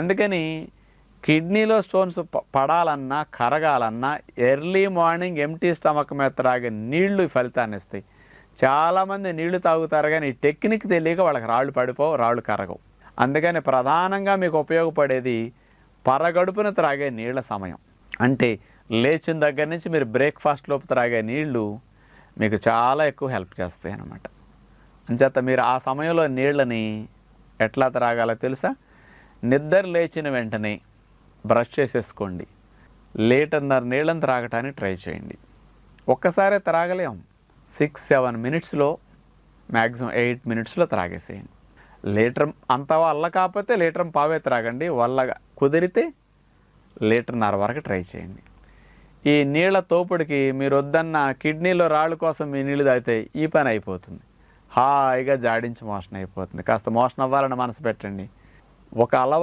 అందుకని కిడ్నీలో స్టోన్స్ పడాలన్నా, కరగాలన్నా ఎర్లీ మార్నింగ్ ఎంప్టీ స్టమక్ మీద త్రాగే నీళ్లు ఫలితాన్ని ఇస్తాయి. చాలామంది నీళ్లు తాగుతారు కానీ ఈ టెక్నిక్ తెలియక వాళ్ళకి రాళ్ళు పడిపోవు, రాళ్ళు కరగవు. అందుకని ప్రధానంగా మీకు ఉపయోగపడేది పరగడుపున త్రాగే నీళ్ల సమయం. అంటే లేచిన దగ్గర నుంచి మీరు బ్రేక్ఫాస్ట్ లోపు త్రాగే నీళ్లు మీకు చాలా ఎక్కువ హెల్ప్ చేస్తాయి అన్నమాట. అంచేత మీరు ఆ సమయంలో నీళ్ళని ఎట్లా త్రాగాలో తెలుసా? నిద్ర లేచిన వెంటనే బ్రష్ చేసేసుకోండి. 1.5 లీటర్ నీళ్ళని త్రాగటానికి ట్రై చేయండి. ఒక్కసారే త్రాగలేం. 6-7 మినిట్స్లో, మ్యాక్సిమం 8 మినిట్స్లో త్రాగేసేయండి. లీటర్ అంత వల్ల కాకపోతే 1.5 లీటర్ త్రాగండి. వల్ల కుదిరితే 1.5 లీటర్ వరకు ట్రై చేయండి. ఈ నీళ్ల తోపుడికి మీరు వద్దన్న కిడ్నీలో రాళ్ళ కోసం మీ నీళ్ళు తాగితే ఈ పని అయిపోతుంది. హాయిగా జాడించి మోషన్ అయిపోతుంది. కాస్త మోషన్ అవ్వాలని మనసు పెట్టండి. ఒక అలవాటు